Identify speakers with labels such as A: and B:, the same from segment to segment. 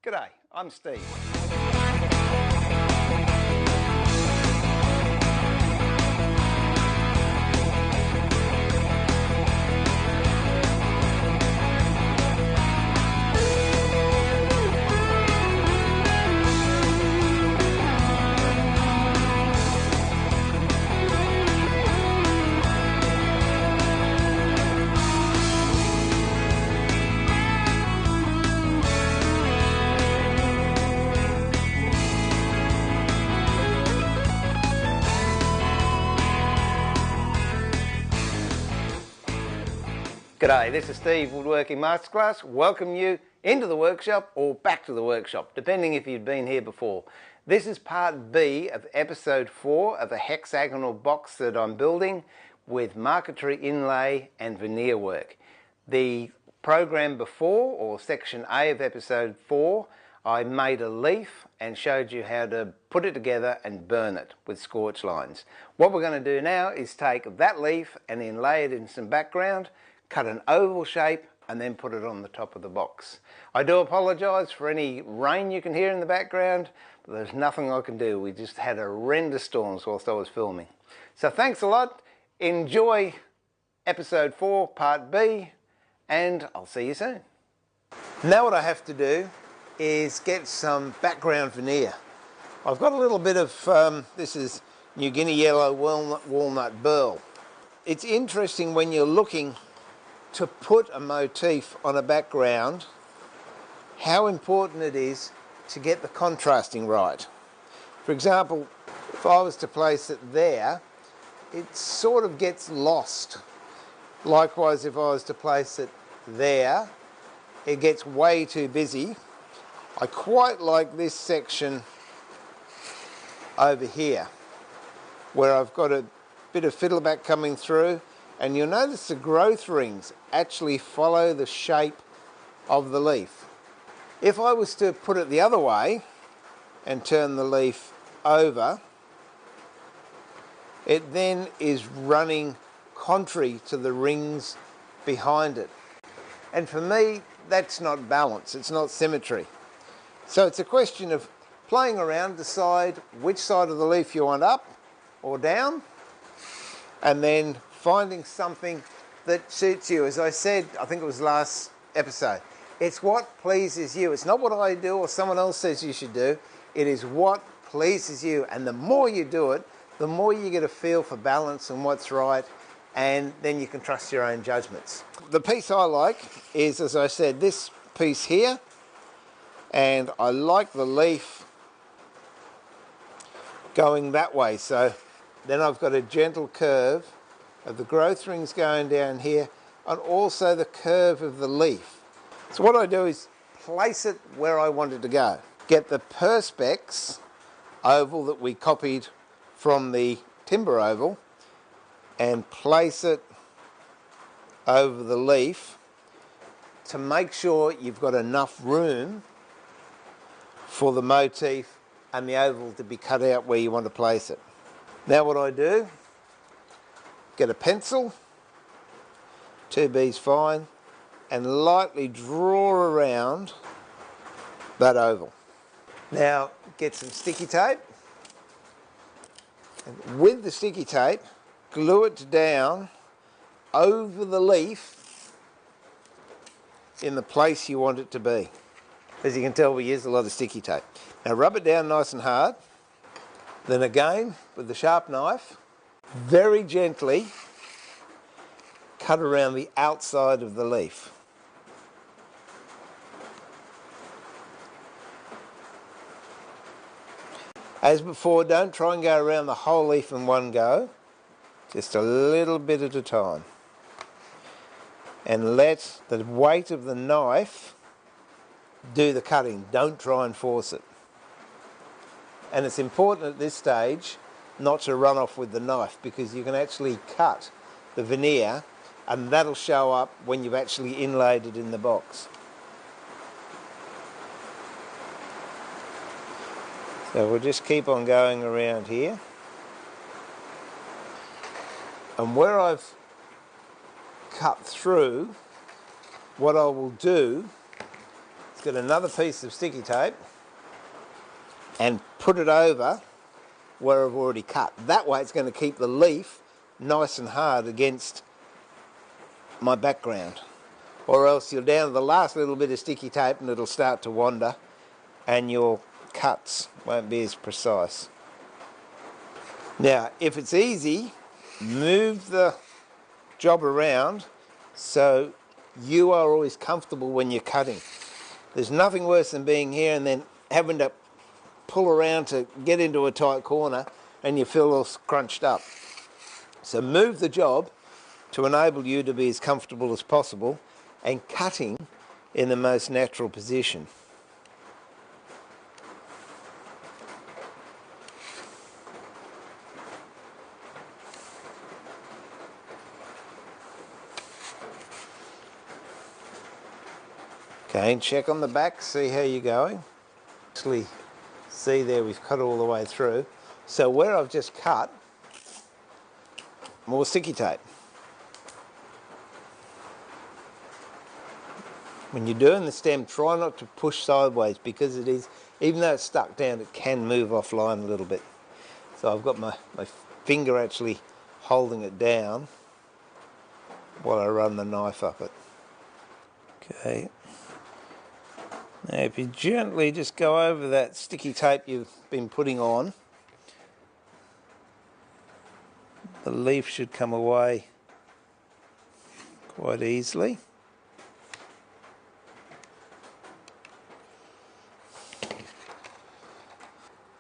A: G'day, I'm Steve. G'day, this is Steve, Woodworking Masterclass. Welcome you into the workshop or back to the workshop, depending if you've been here before. This is part B of episode 4 of a hexagonal box that I'm building with Marquetry Inlay and veneer work. The program before, or section A of episode 4, I made a leaf and showed you how to put it together and burn it with scorch lines. What we're going to do now is take that leaf and inlay it in some background, cut an oval shape and then put it on the top of the box. I do apologise for any rain you can hear in the background, but there's nothing I can do. We just had horrendous storms whilst I was filming. So thanks a lot. Enjoy episode 4, part B, and I'll see you soon. Now what I have to do is get some background veneer. I've got a little bit of, this is New Guinea yellow walnut burl. It's interesting when you're looking to put a motif on a background, how important it is to get the contrasting right. For example, if I was to place it there, it sort of gets lost. Likewise, if I was to place it there, it gets way too busy. I quite like this section over here, where I've got a bit of fiddleback coming through, and you'll notice the growth rings actually follow the shape of the leaf. If I was to put it the other way and turn the leaf over, it then is running contrary to the rings behind it. And for me, that's not balance, it's not symmetry. So it's a question of playing around, decide which side of the leaf you want up or down, and then finding something that suits you. As I said, I think it was last episode, it's what pleases you. It's not what I do or someone else says you should do. It is what pleases you. And the more you do it, the more you get a feel for balance and what's right, and then you can trust your own judgments. The piece I like is, as I said, this piece here, and I like the leaf going that way. So then I've got a gentle curve of the growth rings going down here, and also the curve of the leaf. So what I do is place it where I want it to go. Get the Perspex oval that we copied from the timber oval and place it over the leaf to make sure you've got enough room for the motif and the oval to be cut out where you want to place it. Now what I do, get a pencil, 2B's fine, and lightly draw around that oval. Now get some sticky tape, and with the sticky tape, glue it down over the leaf in the place you want it to be. As you can tell, we use a lot of sticky tape. Now rub it down nice and hard, then again with the sharp knife, very gently cut around the outside of the leaf. As before, don't try and go around the whole leaf in one go, just a little bit at a time. And let the weight of the knife do the cutting, don't try and force it. And it's important at this stage not to run off with the knife, because you can actually cut the veneer and that'll show up when you've actually inlaid it in the box. So we'll just keep on going around here. And where I've cut through, what I will do is get another piece of sticky tape and put it over where I've already cut. That way it's going to keep the leaf nice and hard against my background. Or else you're down to the last little bit of sticky tape and it'll start to wander and your cuts won't be as precise. Now, if it's easy, move the job around so you are always comfortable when you're cutting. There's nothing worse than being here and then having to pull around to get into a tight corner and you feel all scrunched up. So move the job to enable you to be as comfortable as possible and cutting in the most natural position. Okay, and check on the back, see how you're going. Actually, see there we've cut all the way through. So where I've just cut, more sticky tape. When you're doing the stem, try not to push sideways because it is, even though it's stuck down, it can move offline a little bit. So I've got my finger actually holding it down while I run the knife up it. Okay. Now if you gently just go over that sticky tape you've been putting on, the leaf should come away quite easily.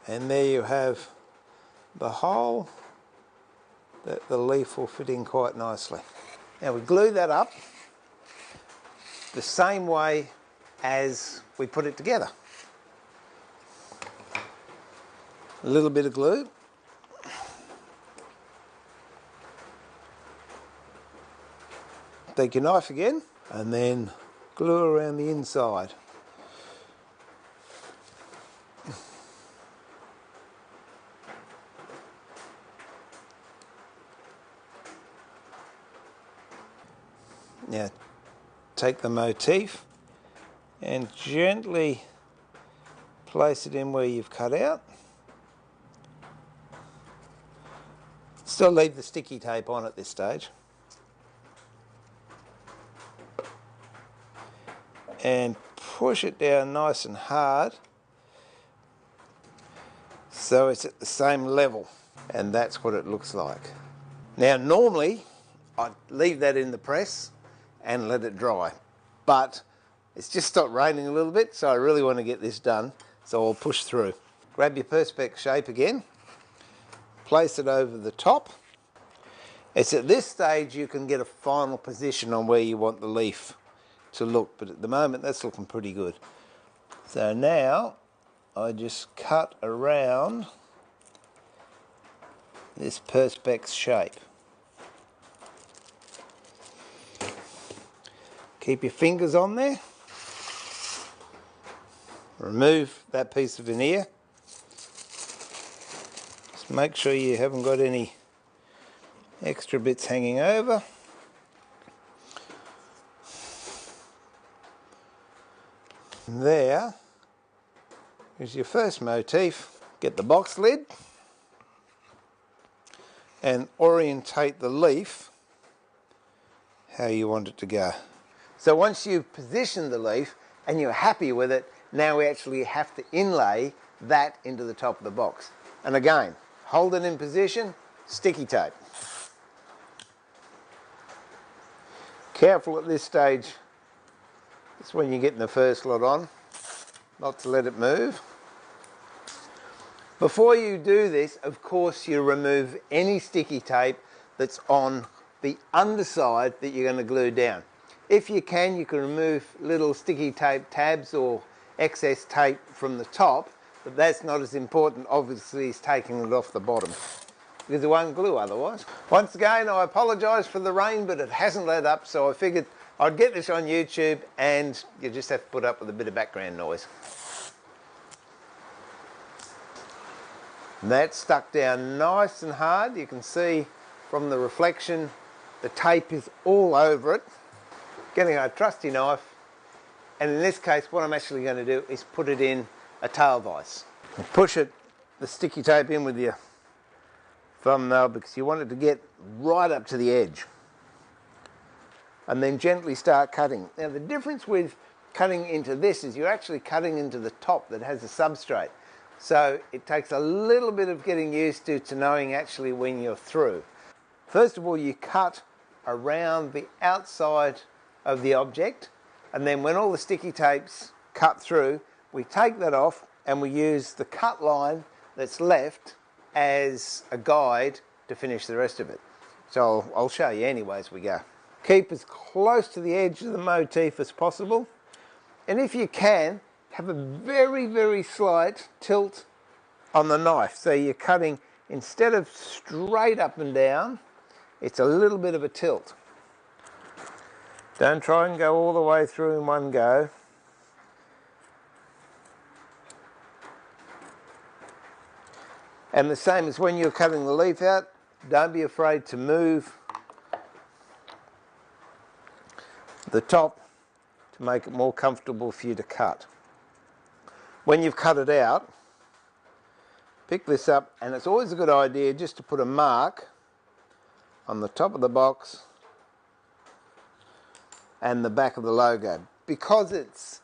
A: And there you have the hole that the leaf will fit in quite nicely. Now we glue that up the same way as we put it together. A little bit of glue. Take your knife again and then glue around the inside. Now take the motif and gently place it in where you've cut out. Still leave the sticky tape on at this stage. And push it down nice and hard so it's at the same level, and that's what it looks like. Now normally I'd leave that in the press and let it dry, but it's just stopped raining a little bit, so I really want to get this done, so I'll push through. Grab your Perspex shape again, place it over the top. It's at this stage you can get a final position on where you want the leaf to look, but at the moment that's looking pretty good. So now I just cut around this Perspex shape. Keep your fingers on there. Remove that piece of veneer. Just make sure you haven't got any extra bits hanging over. There is your first motif. Get the box lid and orientate the leaf how you want it to go. So once you've positioned the leaf and you're happy with it, now we actually have to inlay that into the top of the box. And again, hold it in position, sticky tape. Careful at this stage, it's when you're getting the first lot on, not to let it move. Before you do this, of course, you remove any sticky tape that's on the underside that you're going to glue down. If you can remove little sticky tape tabs or excess tape from the top, but that's not as important, obviously, as taking it off the bottom, because it won't glue otherwise. Once again, I apologise for the rain, but it hasn't let up, so I figured I'd get this on YouTube and you just have to put up with a bit of background noise. That's stuck down nice and hard. You can see from the reflection the tape is all over it. Getting our trusty knife And in this case, what I'm actually going to do is put it in a tail vise. Push it, the sticky tape in with your thumbnail because you want it to get right up to the edge. And then gently start cutting. Now the difference with cutting into this is you're actually cutting into the top that has a substrate. So it takes a little bit of getting used to knowing actually when you're through. First of all, you cut around the outside of the object, and then when all the sticky tape's cut through, we take that off and we use the cut line that's left as a guide to finish the rest of it. So I'll show you anyway as we go. Keep as close to the edge of the motif as possible, and if you can, have a very, very slight tilt on the knife. So you're cutting, instead of straight up and down, it's a little bit of a tilt. Don't try and go all the way through in one go. And the same as when you're cutting the leaf out, don't be afraid to move the top to make it more comfortable for you to cut. When you've cut it out, pick this up, and it's always a good idea just to put a mark on the top of the box and the back of the logo. Because it's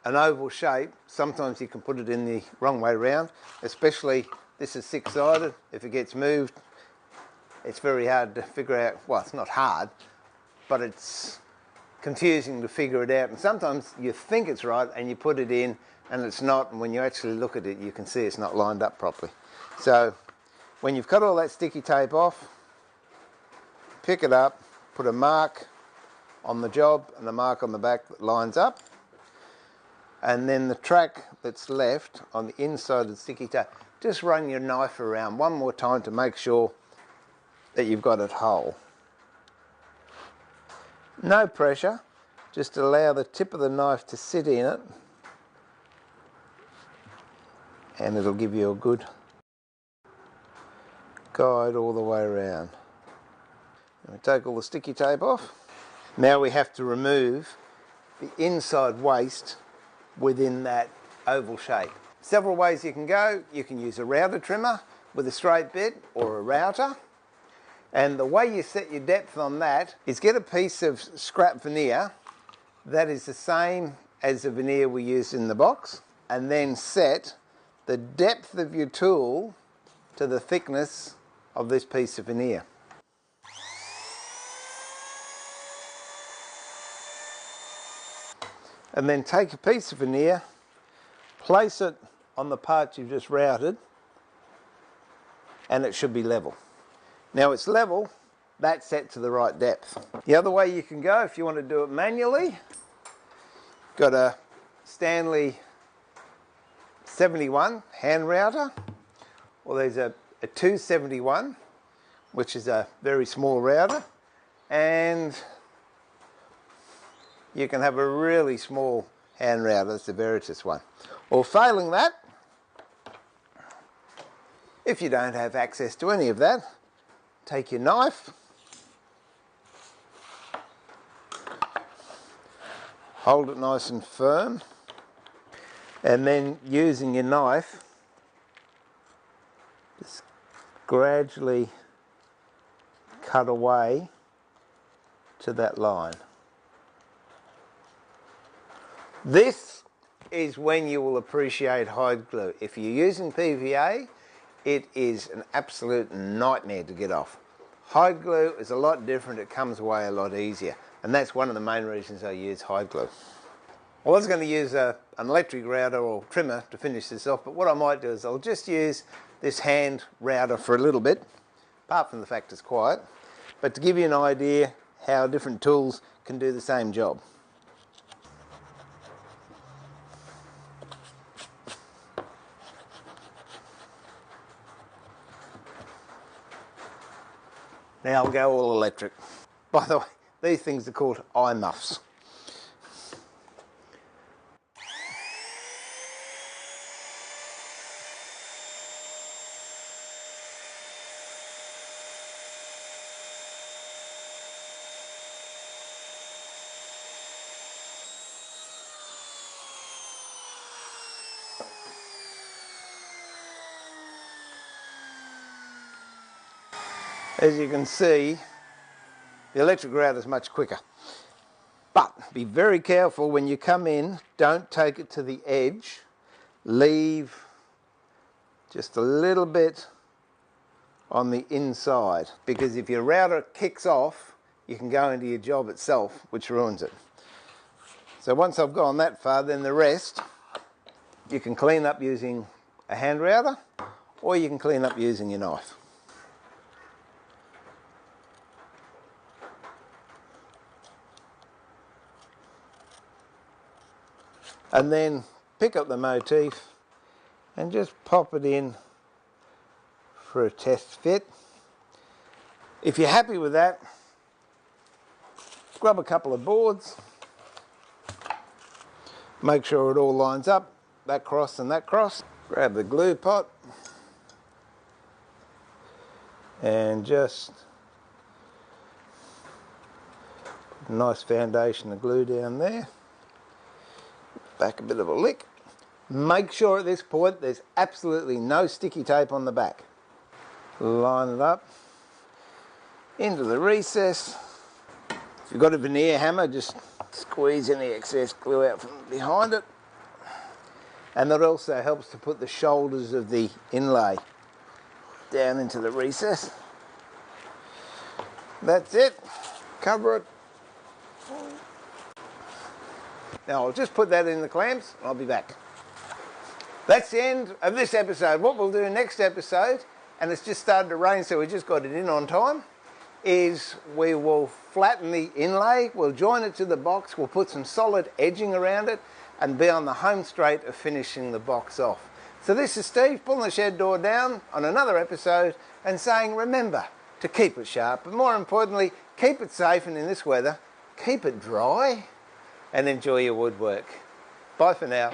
A: an oval shape, sometimes you can put it in the wrong way around, especially this is six-sided. If it gets moved, it's very hard to figure out. Well, it's not hard, but it's confusing to figure it out, and sometimes you think it's right and you put it in and it's not, and when you actually look at it you can see it's not lined up properly. So when you've cut all that sticky tape off, pick it up, put a mark on the job and a mark on the back that lines up, and then the track that's left on the inside of the sticky tape, just run your knife around one more time to make sure that you've got it whole. No pressure, just allow the tip of the knife to sit in it and it'll give you a good guide all the way around. And we take all the sticky tape off. Now we have to remove the inside waste within that oval shape. Several ways you can go. You can use a router trimmer with a straight bit or a router. And the way you set your depth on that is get a piece of scrap veneer that is the same as the veneer we used in the box, and then set the depth of your tool to the thickness of this piece of veneer. And then take a piece of veneer, place it on the part you've just routed, and it should be level. Now it's level, that's set to the right depth. The other way you can go if you want to do it manually, got a Stanley 71 hand router, or there's a 271, which is a very small router, and you can have a really small hand router, that's the Veritas one. Or failing that, if you don't have access to any of that, take your knife, hold it nice and firm, and then using your knife, just gradually cut away to that line. This is when you will appreciate hide glue. If you're using PVA, it is an absolute nightmare to get off. Hide glue is a lot different, it comes away a lot easier, and that's one of the main reasons I use hide glue. I was going to use an electric router or trimmer to finish this off, but what I might do is I'll just use this hand router for a little bit, apart from the fact it's quiet, but to give you an idea how different tools can do the same job. Now I'll go all electric. By the way, these things are called eye muffs. As you can see, the electric router is much quicker. But be very careful when you come in, don't take it to the edge. Leave just a little bit on the inside, because if your router kicks off, you can go into your job itself, which ruins it. So once I've gone that far, then the rest you can clean up using a hand router, or you can clean up using your knife. And then pick up the motif and just pop it in for a test fit. If you're happy with that, grab a couple of boards, make sure it all lines up, that cross and that cross. Grab the glue pot and just put a nice foundation of glue down there. Back a bit of a lick. Make sure at this point there's absolutely no sticky tape on the back. Line it up into the recess. If you've got a veneer hammer, just squeeze any excess glue out from behind it. And that also helps to put the shoulders of the inlay down into the recess. That's it. Cover it. Now I'll just put that in the clamps and I'll be back. That's the end of this episode. What we'll do next episode, and it's just started to rain so we just got it in on time, is we will flatten the inlay, we'll join it to the box, we'll put some solid edging around it and be on the home straight of finishing the box off. So this is Steve pulling the shed door down on another episode and saying remember to keep it sharp, but more importantly keep it safe, and in this weather keep it dry and enjoy your woodwork. Bye for now.